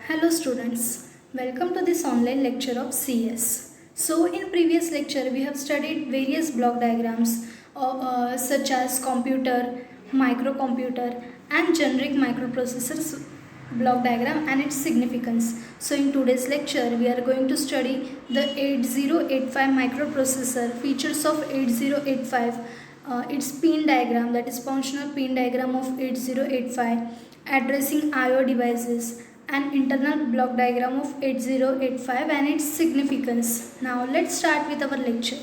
Hello students, welcome to this online lecture of CS. So in previous lecture we have studied various block diagrams such as computer, microcomputer and generic microprocessors block diagram and its significance. So in today's lecture we are going to study the 8085 microprocessor, features of 8085, its pin diagram, that is functional pin diagram of 8085, addressing IO devices, an internal block diagram of 8085 and its significance. Now let's start with our lecture.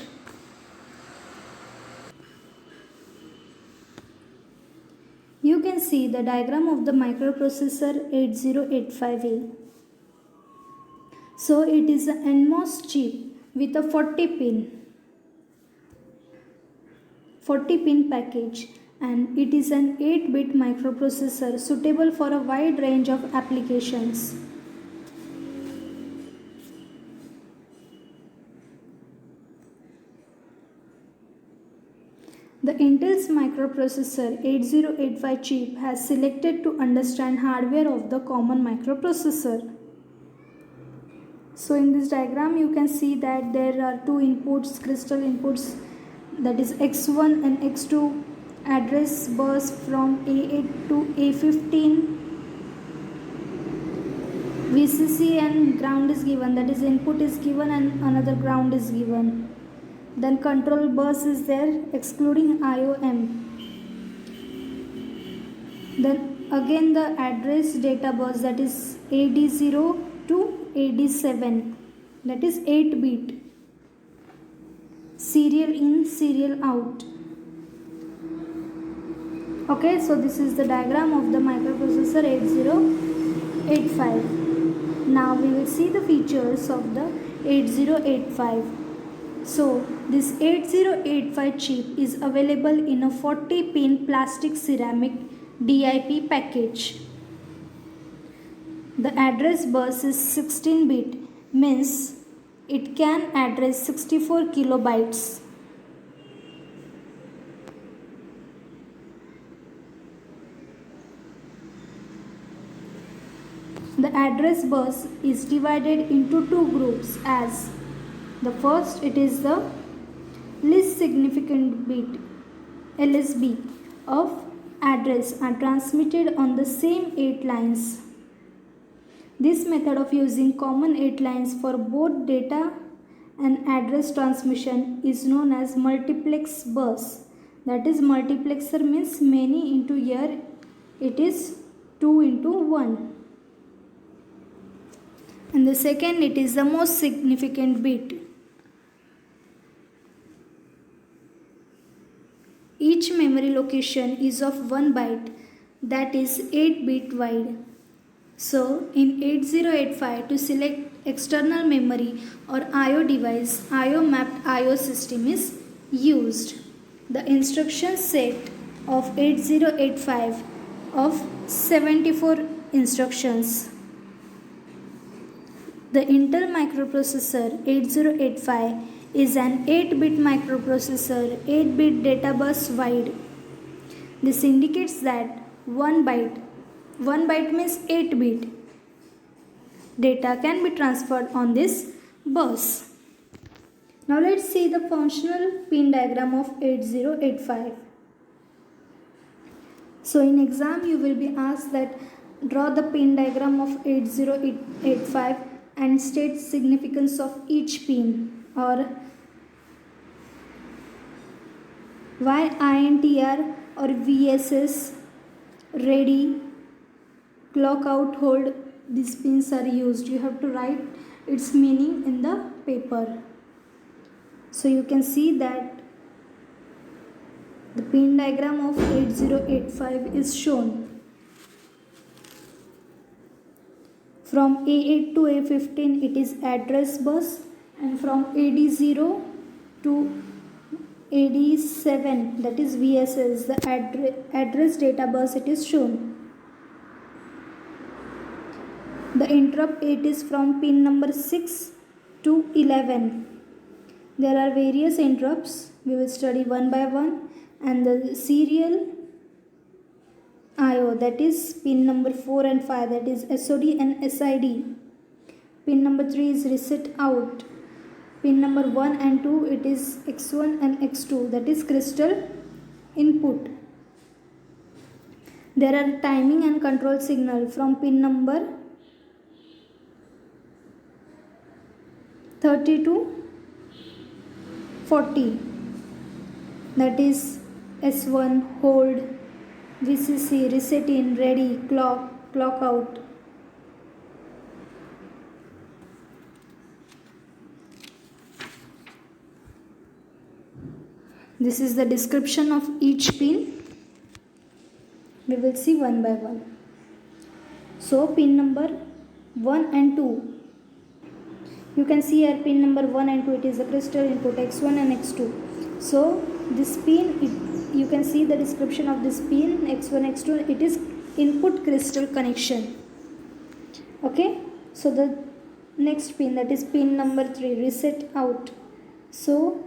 You can see the diagram of the microprocessor 8085A. So it is an NMOS chip with a 40 pin package, and it is an 8-bit microprocessor suitable for a wide range of applications. The Intel's microprocessor 8085 chip has selected to understand hardware of the common microprocessor. So in this diagram you can see that there are two inputs, crystal inputs, that is X1 and X2, address bus from A8 to A15, VCC and ground is given, that is input is given and another ground is given. Then control bus is there excluding IOM. Then again the address data bus, that is AD0 to AD7, that is 8-bit. Serial in, serial out. Okay, so this is the diagram of the microprocessor 8085. Now we will see the features of the 8085. So this 8085 chip is available in a 40 pin plastic ceramic DIP package. The address bus is 16-bit, means it can address 64 kilobytes. The address bus is divided into two groups, as the first, it is the least significant bit LSB of address are transmitted on the same 8 lines. This method of using common 8 lines for both data and address transmission is known as multiplex bus. That is, multiplexer means many into, here it is 2 into 1. And the second, it is the most significant bit. Each memory location is of 1 byte, that is 8-bit wide. So in 8085, to select external memory or IO device, IO mapped IO system is used. The instruction set of 8085 of 74 instructions. The Intel microprocessor 8085 is an 8-bit microprocessor, 8-bit data bus wide. This indicates that 1 byte means 8-bit data can be transferred on this bus. Now let's see the functional pin diagram of 8085. So in exam you will be asked that draw the pin diagram of 8085 and state significance of each pin, or why INTR or VSS, ready, clock out, hold, these pins are used. You have to write its meaning in the paper. So you can see that the pin diagram of 8085 is shown. From A8 to A15 it is address bus, and from AD0 to AD7, that is VSS, the address data bus, it is shown. The interrupt 8 is from pin number 6 to 11. There are various interrupts. We will study one by one, and the serial IO, that is pin number 4 and 5, that is SOD and SID. Pin number 3 is reset out. Pin number 1 and 2, it is X1 and X2, that is crystal input. There are timing and control signal from pin number 30 to 40, that is S1, hold, VCC, reset in, ready, clock, clock out. This is the description of each pin. We will see one by one. So pin number 1 and 2. You can see here pin number 1 and 2, it is the crystal input X1 and X2. So this pin, you can see the description of this pin X1, X2, it is input crystal connection. Okay. So the next pin, that is pin number 3, reset out. So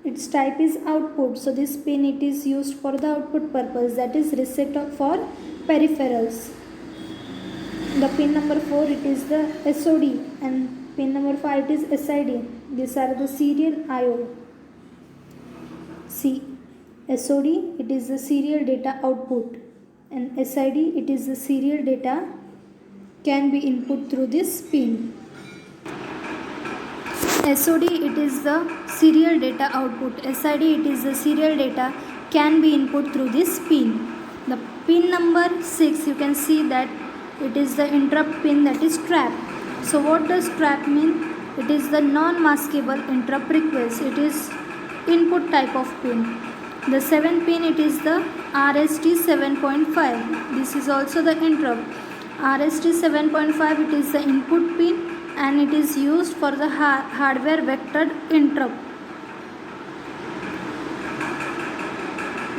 its type is output. So this pin, it is used for the output purpose, that is reset for peripherals. The pin number 4, it is the SOD, and pin number 5 it is SID. These are the serial IO. See, SOD, it is the serial data output, and SID, it is the serial data can be input through this pin. SOD, it is the serial data output. SID, it is the serial data can be input through this pin. The pin number 6, you can see that it is the interrupt pin, that is trap. So what does trap mean? It is the non-maskable interrupt request. It is input type of pin. The 7th pin, it is the RST 7.5. This is also the interrupt. RST 7.5, it is the input pin, and it is used for the hardware vectored interrupt.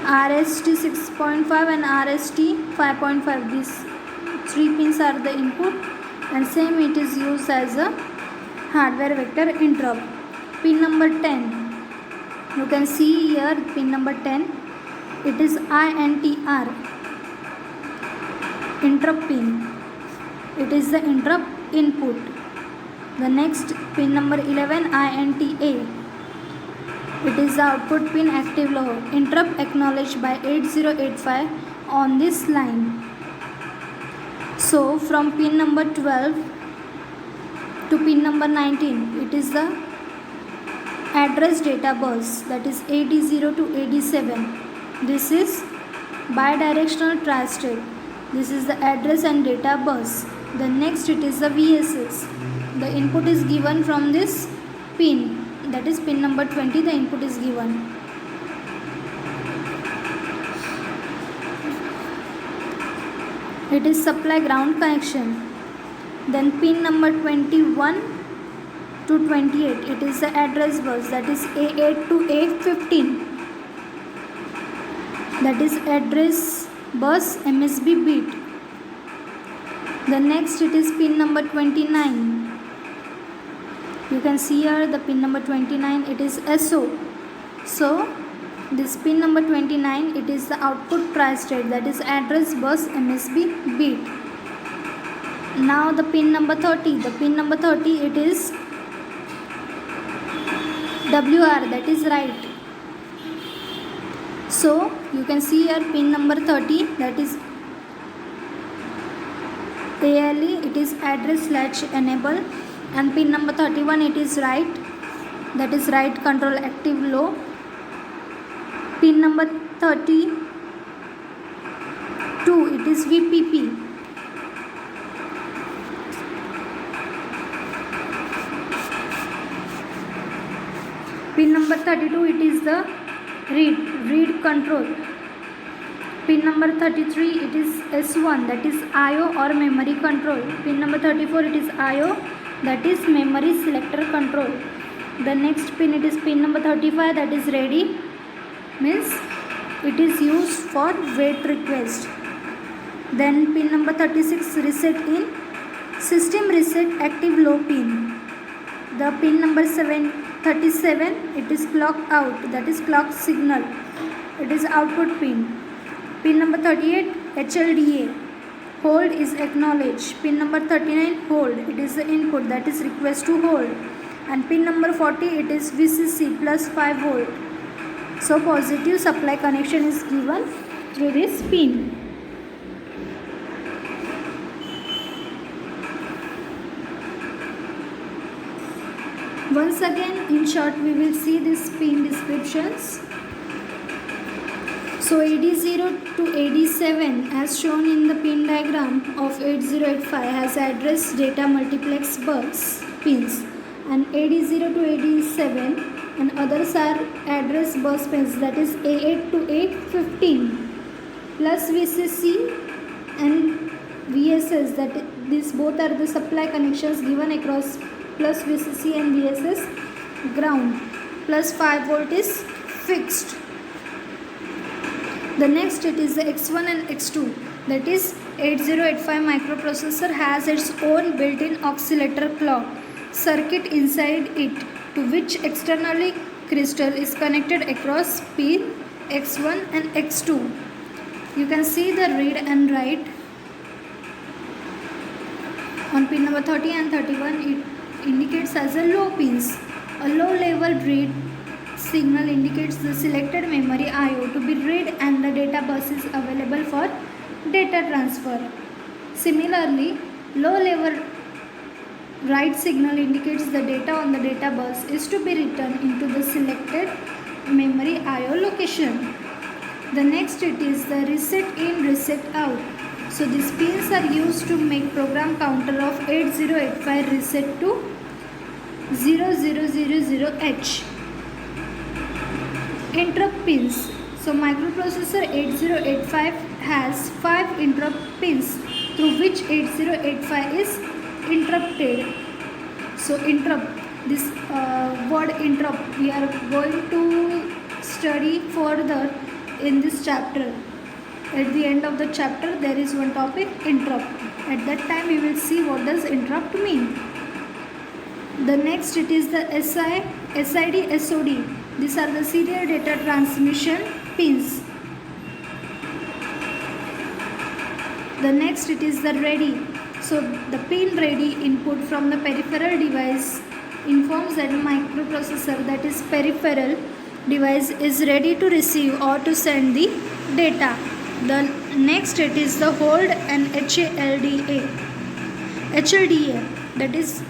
RST 6.5 and RST 5.5, these 3 pins are the input, and same it is used as a hardware vector interrupt. Pin number 10, you can see here pin number 10, it is INTR, interrupt pin. It is the interrupt input. The next pin number 11, INTA, it is the output pin, active low, interrupt acknowledged by 8085 on this line. So from pin number 12 to pin number 19, it is the address data bus, that is AD0 to AD7. This is bidirectional tri-state. This is the address and data bus. The next, it is the VSS. The input is given from this pin, that is pin number 20, the input is given. It is supply ground connection. Then pin number 21 to 28, it is the address bus, that is A8 to A15. That is address bus MSB bit. The next, it is pin number 29. You can see here the pin number 29, it is SO. So this pin number 29, it is the output tri-state, that is address bus MSB bit. Now the pin number 30, the pin number 30, it is WR, that is write. So you can see here pin number 30, that is ALE, it is address / enable, and pin number 31, it is write, that is write control active low. Pin number 32, it is VPP. Pin number 32, it is the read control. Pin number 33, it is S1, that is IO or memory control. Pin number 34, it is IO, that is memory selector control. The next pin, it is pin number 35, that is ready, means it is used for wait request. Then pin number 36, reset in, system reset active low pin. The pin number 37, it is clock out, that is clock signal, it is output pin. Pin number 38, HLDA, hold is acknowledge. Pin number 39, hold, it is the input, that is request to hold. And pin number 40, it is VCC plus 5 volt. So positive supply connection is given through this pin. Once again, in short, we will see these pin descriptions. So AD0 to AD7 as shown in the pin diagram of 8085 has address data multiplex bus pins, and AD0 to AD7 and others are address bus pins, that is A8 to A15 plus VCC and VSS, that these both are the supply connections given across plus VCC and VSS ground, plus 5 volt is fixed. The next it is the X1 and X2, that is 8085 microprocessor has its own built-in oscillator clock circuit inside it, to which externally crystal is connected across pin X1 and X2. You can see the read and write on pin number 30 and 31. It indicates as a low pins. A low level read signal indicates the selected memory I/O to be read and the data bus is available for data transfer. Similarly, low level write signal indicates the data on the data bus is to be written into the selected memory I/O location. The next it is the reset in, reset out. So these pins are used to make program counter of 8085 reset to 0000H. Interrupt pins. So microprocessor 8085 has 5 interrupt pins through which 8085 is interrupted. So interrupt, this word interrupt we are going to study further in this chapter. At the end of the chapter there is one topic, interrupt. At that time we will see what does interrupt mean. The next it is the SID, SOD. These are the serial data transmission pins. The next it is the ready. So the pin ready input from the peripheral device informs that microprocessor, that is peripheral device, is ready to receive or to send the data. The next it is the hold and HLDA. HLDA, that is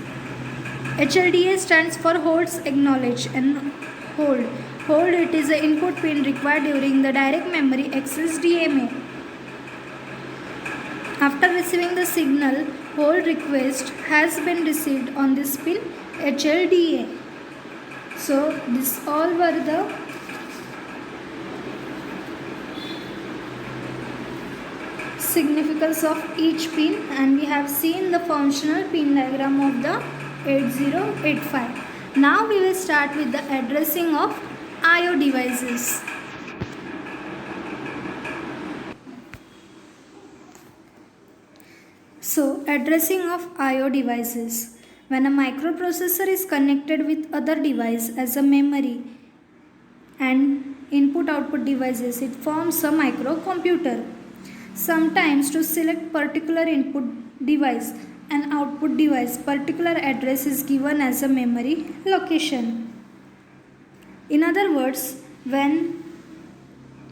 HLDA stands for holds acknowledge and hold. Hold, it is the input pin required during the direct memory access DMA. After receiving the signal, hold request has been received on this pin HLDA. So this all were the significance of each pin, and we have seen the functional pin diagram of the 8085. Now we will start with the addressing of I/O devices. So addressing of I/O devices. When a microprocessor is connected with other device as a memory and input-output devices, it forms a microcomputer. Sometimes to select particular input device and output device, particular address is given as a memory location. In other words, when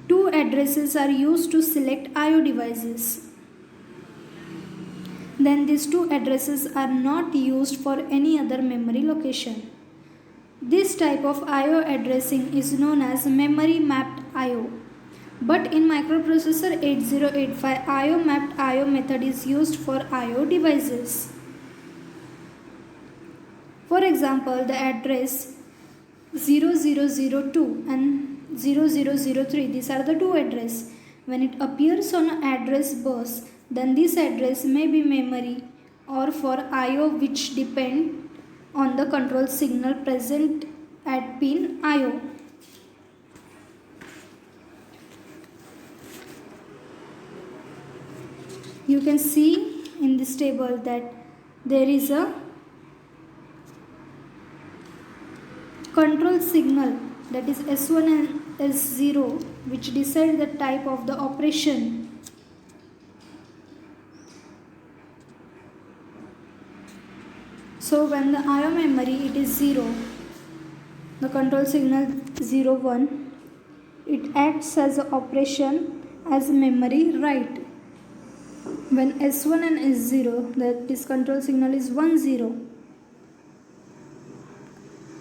two addresses are used to select I/O devices, then these two addresses are not used for any other memory location. This type of I/O addressing is known as memory mapped I/O. But in microprocessor 8085, I/O mapped I/O method is used for I/O devices. For example, the address 0002 and 0003, these are the two addresses. When it appears on an address bus, then this address may be memory or for I/O, which depend on the control signal present at pin I/O. You can see in this table that there is a control signal, that is S1 and S0, which decide the type of the operation. So when the IO memory it is 0, the control signal 0 1, it acts as an operation as memory write. When S1 and S0, that is control signal is 1 0,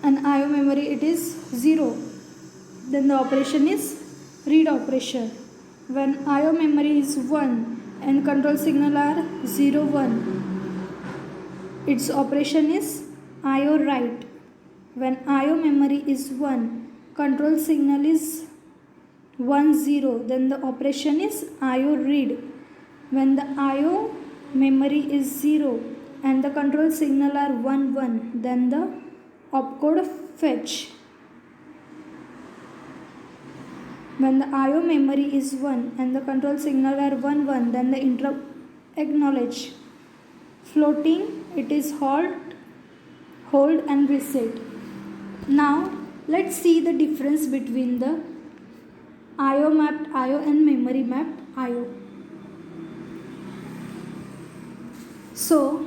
and IO memory it is 0, then the operation is read operation. When IO memory is 1 and control signal are 0 1, its operation is IO write. When IO memory is 1, control signal is 1 0, then the operation is IO read. When the IO memory is 0 and the control signal are 1 1, then the opcode fetch. When the IO memory is 1 and the control signal are 1 1, then the interrupt acknowledge. Floating, it is hold and reset. Now let's see the difference between the IO mapped IO and memory mapped IO. So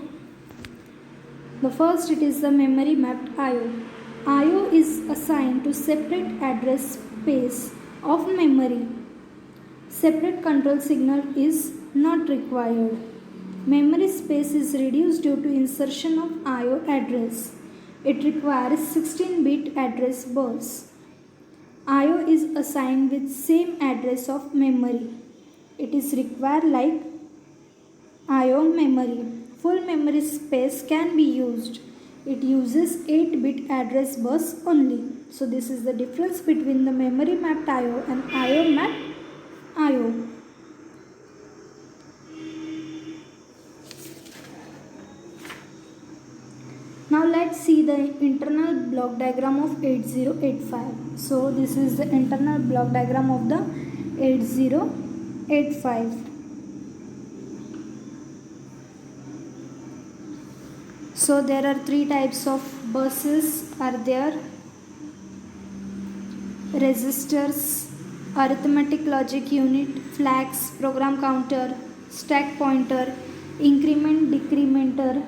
the first, it is the memory mapped IO. IO is assigned to separate address space of memory. Separate control signal is not required. Memory space is reduced due to insertion of IO address. It requires 16-bit address bus. IO is assigned with same address of memory. It is required like IO memory. Full memory space can be used. It uses 8-bit address bus only. So this is the difference between the memory mapped IO and IO mapped IO. Now let's see the internal block diagram of 8085. So this is the internal block diagram of the 8085. So there are three types of buses are there: registers, arithmetic logic unit, flags, program counter, stack pointer, increment decrementer,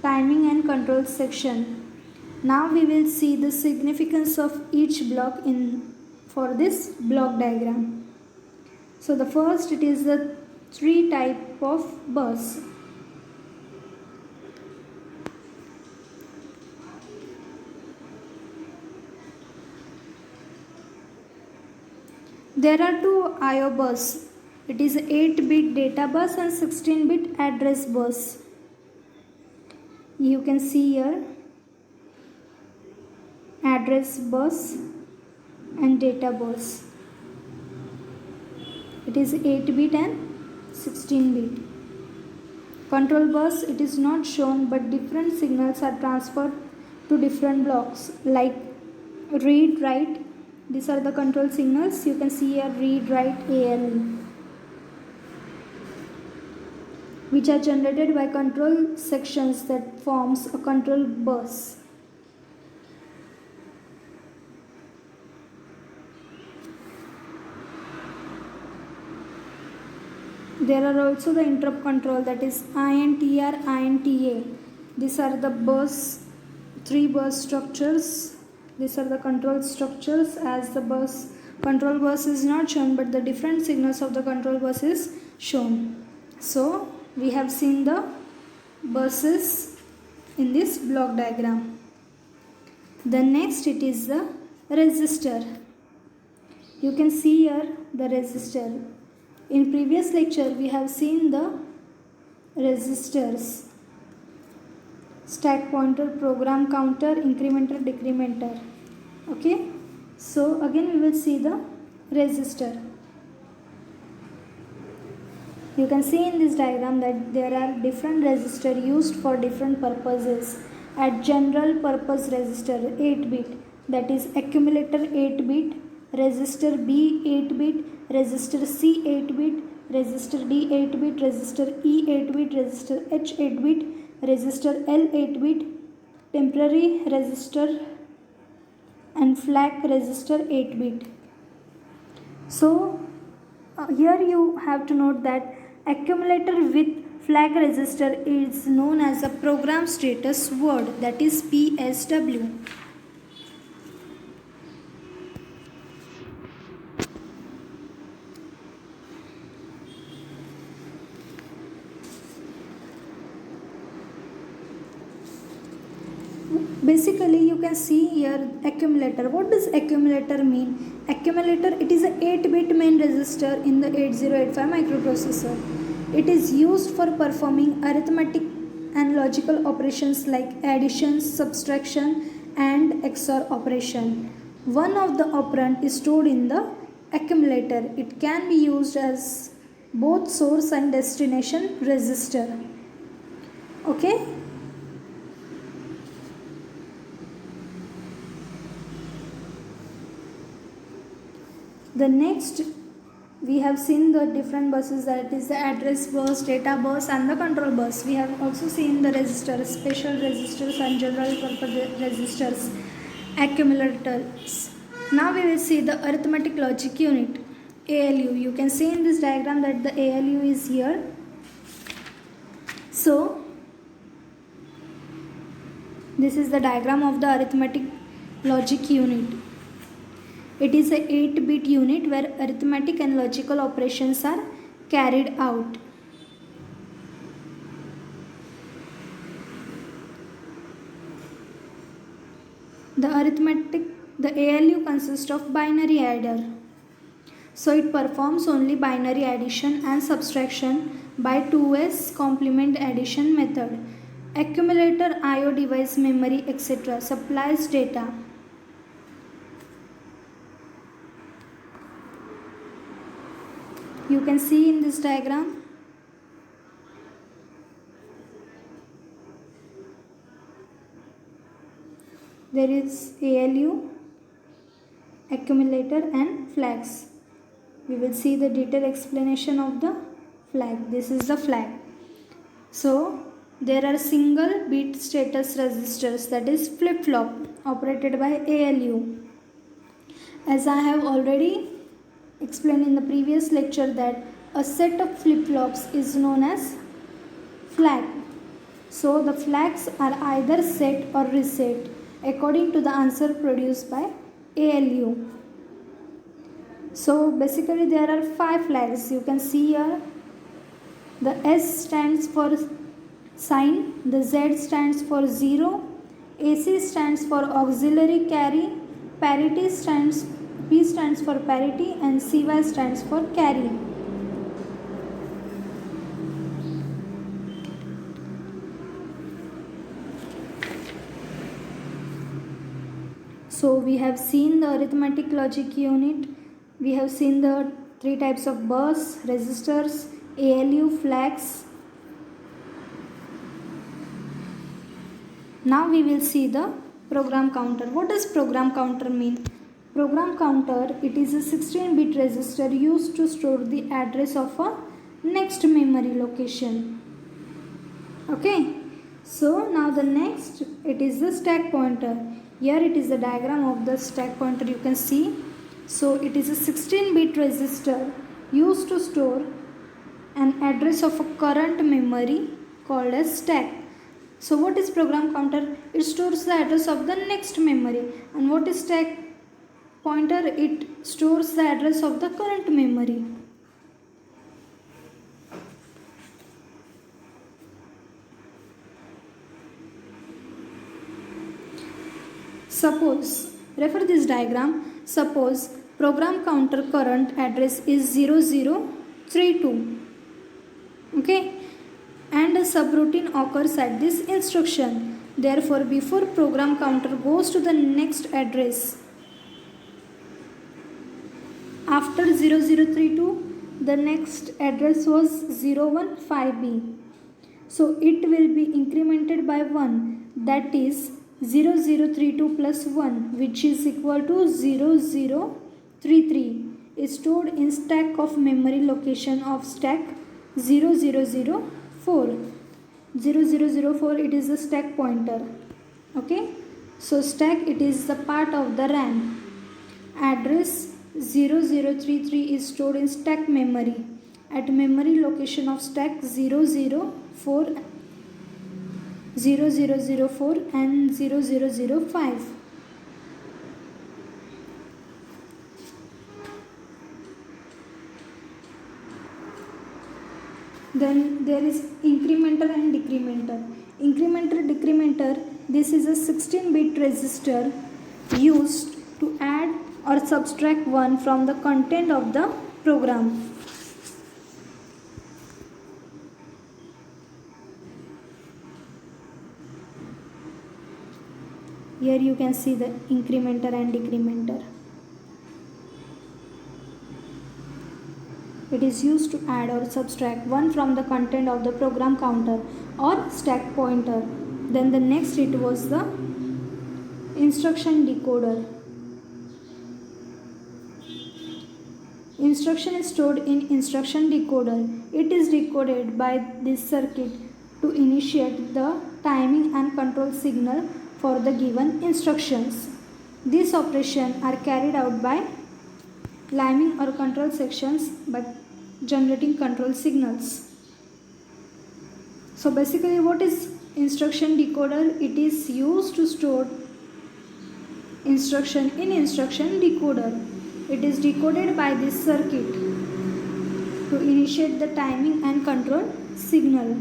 timing and control section. Now we will see the significance of each block for this block diagram. So the first, it is the three type of bus. There are two IO bus. It is 8-bit data bus and 16-bit address bus. You can see here address bus and data bus. It is 8-bit and 16-bit. Control bus, it is not shown, but different signals are transferred to different blocks like read, write. These are the control signals. You can see here read, write, ALE, which are generated by control sections that forms a control bus. There are also the interrupt control, that is INTR, INTA. These are the bus, three bus structures. These are the control structures. As the control bus is not shown, but the different signals of the control bus is shown. So we have seen the buses in this block diagram. Then next, it is the resistor. You can see here the resistor. In previous lecture we have seen the resistors: stack pointer, program counter, incrementer, decrementer. Okay, so again we will see the resistor. You can see in this diagram that there are different resistors used for different purposes. At general purpose resistor 8-bit, that is accumulator 8-bit, resistor B 8-bit, resistor C 8-bit, resistor D 8-bit, resistor E 8-bit, resistor H 8-bit, resistor L 8-bit, temporary resistor and flag resistor 8-bit. So here you have to note that accumulator with flag register is known as a program status word, that is PSW. Basically you can see here accumulator. What does accumulator mean? Accumulator, it is a 8-bit main register in the 8085 microprocessor. It is used for performing arithmetic and logical operations like addition, subtraction and XOR operation. One of the operand is stored in the accumulator. It can be used as both source and destination register. Okay. The next, we have seen the different buses, that is the address bus, data bus and the control bus. We have also seen the registers, special registers and general purpose registers, accumulators. Now we will see the arithmetic logic unit, ALU. You can see in this diagram that the ALU is here. So this is the diagram of the arithmetic logic unit. It is a 8-bit unit where arithmetic and logical operations are carried out. The ALU consists of binary adder. So it performs only binary addition and subtraction by 2s complement addition method. Accumulator, IO device, memory, etc. supplies data. You can see in this diagram there is ALU, accumulator and flags. We will see the detailed explanation of the flag. This is the flag. So there are single bit status registers, that is flip-flop, operated by ALU. As I have already explained in the previous lecture that a set of flip-flops is known as flag. So the flags are either set or reset according to the answer produced by ALU. So basically there are 5 flags. You can see here the S stands for sign, the Z stands for 0, AC stands for auxiliary carry, parity stands, P stands for parity and CY stands for carry. So we have seen the arithmetic logic unit. We have seen the 3 types of bus, registers, ALU, flags. Now we will see the program counter. What does program counter mean? Program counter, it is a 16-bit register used to store the address of a next memory location. Okay. So now the next, it is the stack pointer. Here it is the diagram of the stack pointer, you can see. So it is a 16-bit register used to store an address of a current memory called as stack. So what is program counter? It stores the address of the next memory. And what is stack pointer? It stores the address of the current memory. Suppose, refer this diagram, suppose program counter current address is 0032, okay, and a subroutine occurs at this instruction. Therefore, before program counter goes to the next address, after 0032, the next address was 015B. So it will be incremented by 1, that is 0032 plus 1, which is equal to 0033, is stored in stack of memory location of stack 0004. 0004, it is the stack pointer. Okay. So stack, it is the part of the RAM. Address 0033 is stored in stack memory. at memory location of stack 004 0004 and 0005. Then there is incrementer and decrementer. Incrementer, decrementer, this is a 16-bit register used to add or subtract 1 from the content of the program. Here you can see the incrementer and decrementer. It is used to add or subtract 1 from the content of the program counter or stack pointer. Then the next it was the instruction decoder. Instruction is stored in instruction decoder. It is decoded by this circuit to initiate the timing and control signal for the given instructions. These operations are carried out by liming or control sections by generating control signals. So basically, what is instruction decoder? It is used to store instruction in instruction decoder. It is decoded by this circuit to initiate the timing and control signal.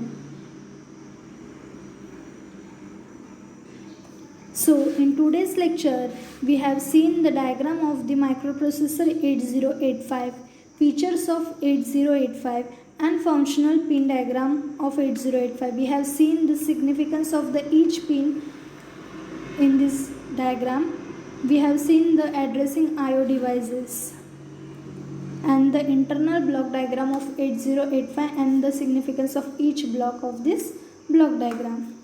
So in today's lecture, we have seen the diagram of the microprocessor 8085, features of 8085 and functional pin diagram of 8085. We have seen the significance of the each pin in this diagram. We have seen the addressing I/O devices and the internal block diagram of 8085 and the significance of each block of this block diagram.